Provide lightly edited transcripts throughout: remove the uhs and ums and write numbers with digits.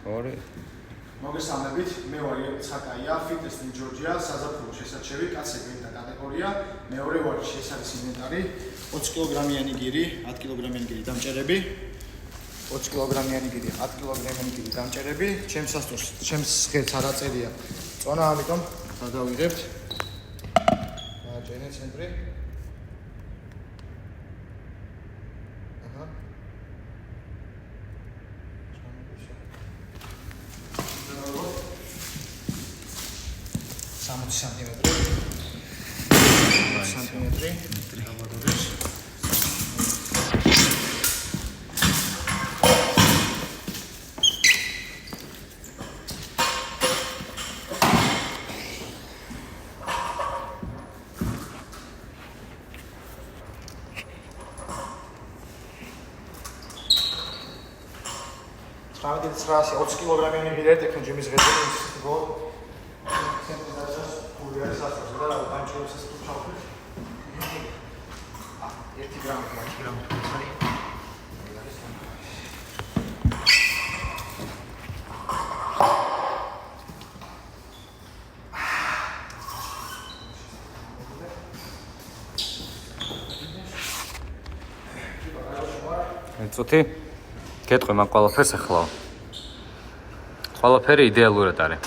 2 მოგესალმებით, მე ვარ ცხაკაია, Fitness in Georgia, საზაფხულო შესაჩევი კაცები და კატეგორია, მეორე ვარჯიში ეს არის ინვენტარი, 20 კილოგრამიანი გირი, 10 კილოგრამიანი გირი დამჭერები, 20 კილოგრამიანი გირი, 10 კილოგრამიანი გირი დამჭერები, ჩემს სასტურს, ჩემს ღერს არ აწერია წონა, ამიტომ გადავიღებთ. დააჭერე ცენტრი. Santimetri. Abadores. Travdi 20 kg-იანი ღირა ტექნო ჯიმის ღერზე ისგო. წუთი გეტყვი მაგ ყველაფერს ახლა. ყველაფერი იდეალურად არის.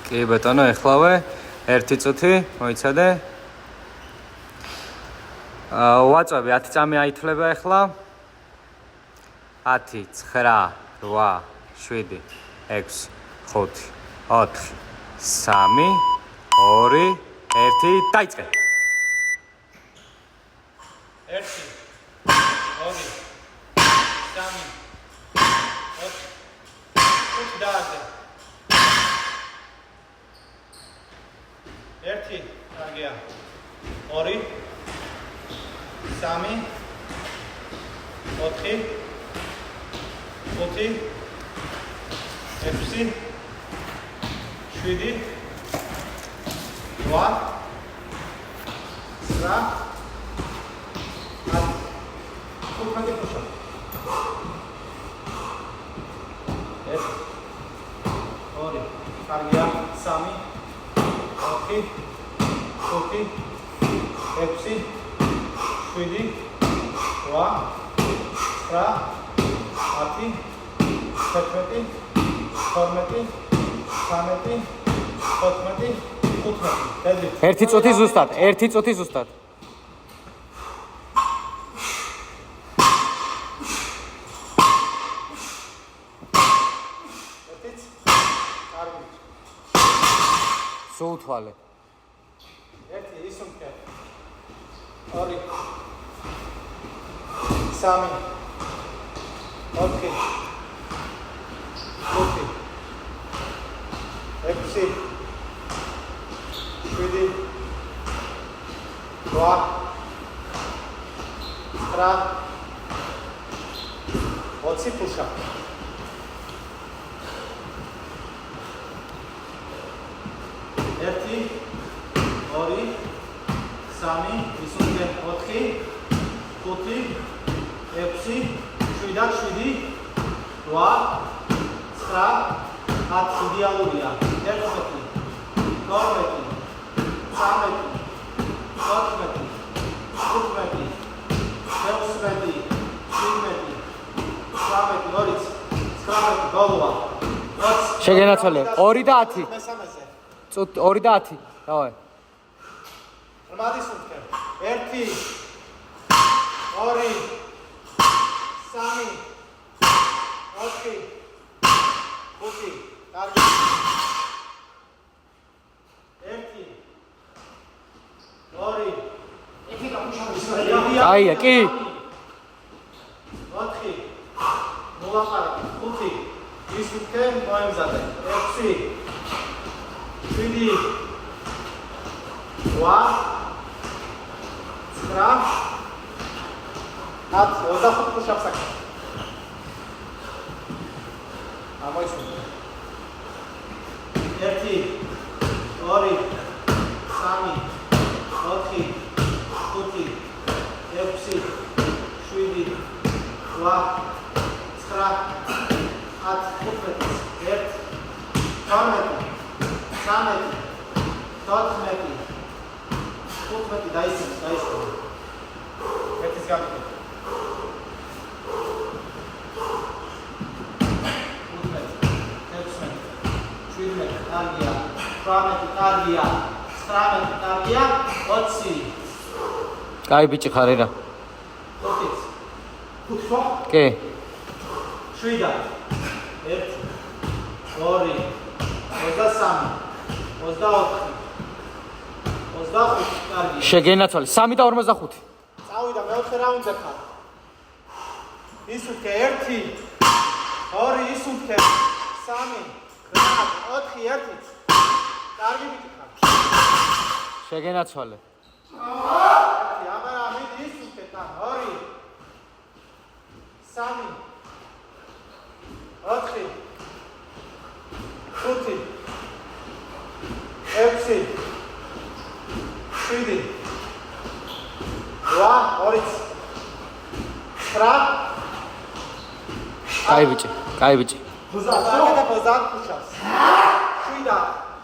კი ბატონო, ახლავე 1 წუთი მოიცადე. ვაწვევი 10 წამი აითვლება ახლა. 10, 9, 8, 7, 6, 5, 4, 3, 2, 1, დაიწყე. 1, 2, 3, 4, დააზე. 1, კარგია. 2, 3, 4, 5, 6, 7, 8, 9, კარგია 3 4 5 6 7 8 9 10 11 12 13 14 15 1 წუთი ზუსტად, 1 წუთი ზუსტად. სულ თვალე. 1 ისუნკე. 2 3 4 5 6 7 8 20 push-up. 1 2 3 ისუნკე 4 5 6 7 8 9 10 იდეალურია. 11 12 13 14 15 16 17 18 19 გოლვა. შეგენაცვალე 2 და 10. 2 და 10. დავაი. რამადისუნკე 1 2 3 4 5 კარგი. 1 2 ეხი გამუშავე. აია, კი. 4 მოლაპარა 5 ისუნკე მოემზადე. 6 7 8 9 25 push-ups აკეთე. ამოისუნკე. 1 2 3 4 5 6 7 8 კაი ბიჭი ხარ რა. კი. 7 1 2 23 24 25 კარგი. შეგენაცვალე 3 და 45. წავიდა მეოთხე რაუნდზე ხარ. ის უკვე 1 2 ის უკვე 3 4 1 კარგი ბიჭი ხარ. შეგენაცვალე. აბა მიდი ის უკვე თან 2 3 4 5 6 7 8 კაი ბიჭი, კაი ბიჭი. ბოზა პუშაპს. 7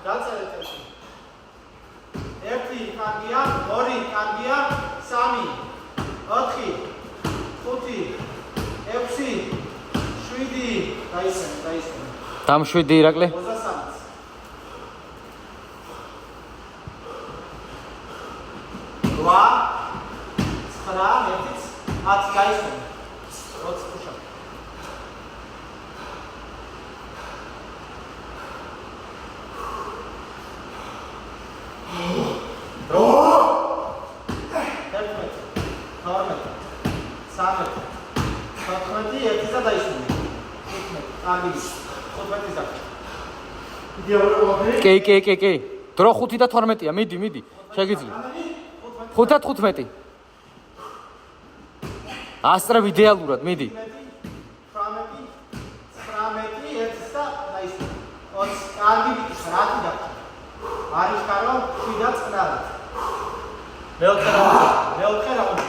დაწერეთ ეს. 1 კარგია, 2 კარგია, 3 4 5 6 7 დაისვენ. დამშვიდი ირაკლი. ბოზა 3 10 გაისვენ. 20 პუშაპ. კი. დრო 5 და 12-ია, მიდი. შეგიძლია. 5 და 15. ასწრებ იდეალურად, მიდი. 18 19 და დაისვენ. 20 კარგი ბიჭი, რატი დაგჭირდა? არის კარო, 7 და წნარად. მეოთხე რაუნდი.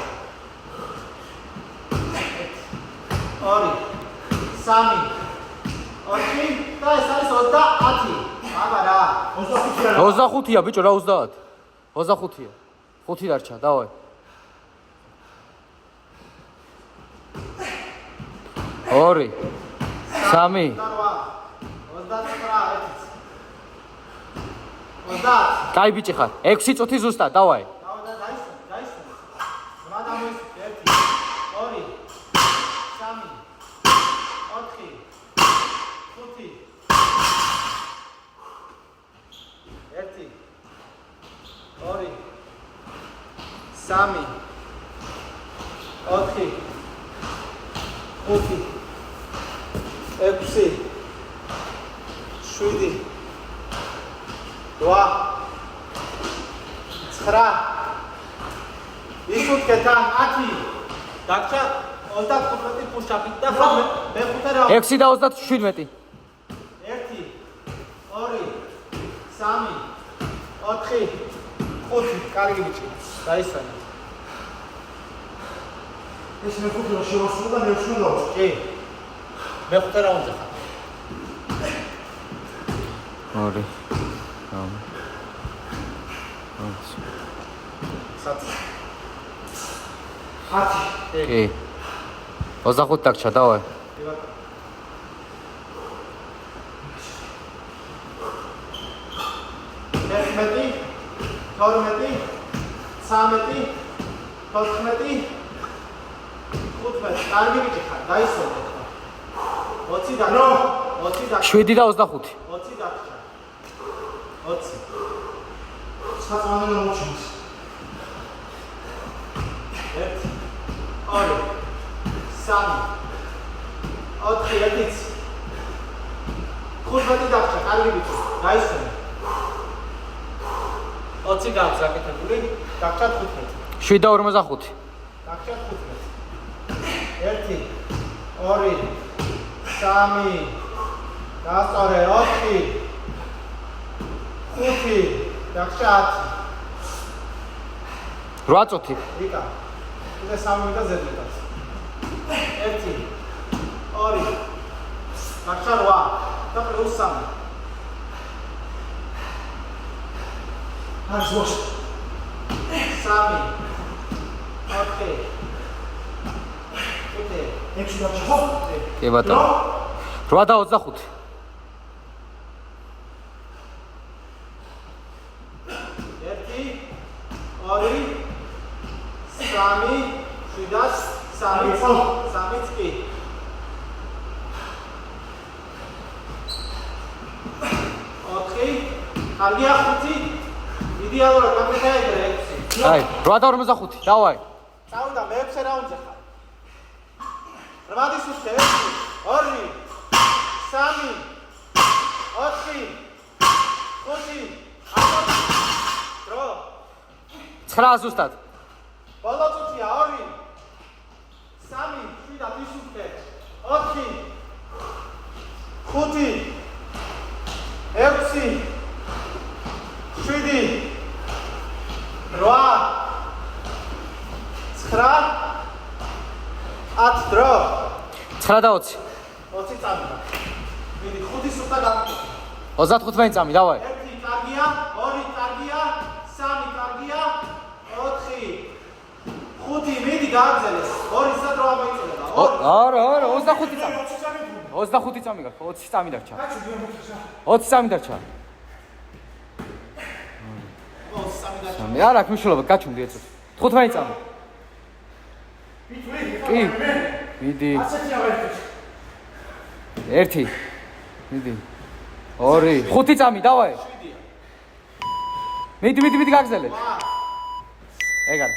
2 3 4 და ეს არის 30. აბა რა. 25-ია ბიჭო, რა 30? 25-ია. 5 დარჩა, დავაი. 2 3 30. კაი ბიჭი ხარ. 6 წუთი ზუსტად, დავაი. დაისვენ. ზმა დამოისვენ. 1 2 3 4 5 1 2 3 4 5 6 7 8 9 ის უკვე თან 10 დაგჭა 35 პუშაპით და მეხუთე რაუნდი 6 და 37. 1 2 3 4 5 კარგი ბიჭი დაისვენა ეს მეხუთე რა შევასრულა და მეუშვიდო. კი მეხუთე რაუნდზე ხარ 2 კი 25 დაგჭა, დავაი. კარგი ბიჭი ხარ, დაისვენე. 20 და 20 და 7 და 25. 20 დაგჭა. 20. საწმანო მოჩინს. 1 2 3 4 1 15 დაგჭა, კარგი ბიჭი, დაისვენე. 20 გაქვს აკეთებული, დაგჭა 15. 7 და 45. დაგჭა 15. 1 2 3 დასწორე 4 5 დაგჭა 10. 8 წუთი. იკა. ეს 3 და ზედმეტად. 1 Gacha 8 და პლუს 3. არის მოშ. 3. 4. 6 გაჩა ხო? კი ბატონო 8 და 25 ერთი, ორი, სამი, შვიდას, სამიც კი. ოთხი, კარგია 5, იდეალურად გამიგაიგრე 6. აი 8 და 45 დავაი წავიდა მე-6 რაუნდზე ხარ. 8-ის უსწრე 1, 2, 3, 4, 5, 6. დრო. 9 ზუსტად ბოლო წუთია 2, 3, 7 ის უსწრე 4, 5, 6, 7, 8, 9, 10 დრო. 9 და 20 20 წამი. მიდი 5 სუფთა გამიგე. 35 წამი დავაი 1 კარგია, 2 კარგია, 3 კარგია, 4, 5 მიდი გააგზელეს. 2 სადრო ამოიწევა. 2. არა 25 წამი 25 წამი გაქვს 20 წამი დარჩა 20 წამი დარჩა 20 წამი და მე არ აქვს მნიშვნელობა გაჩუმდი ეცო 15 წამი კი მიდი 1 მიდი 2 5 წამი დავაი მიდი გაგზელე ეგ არა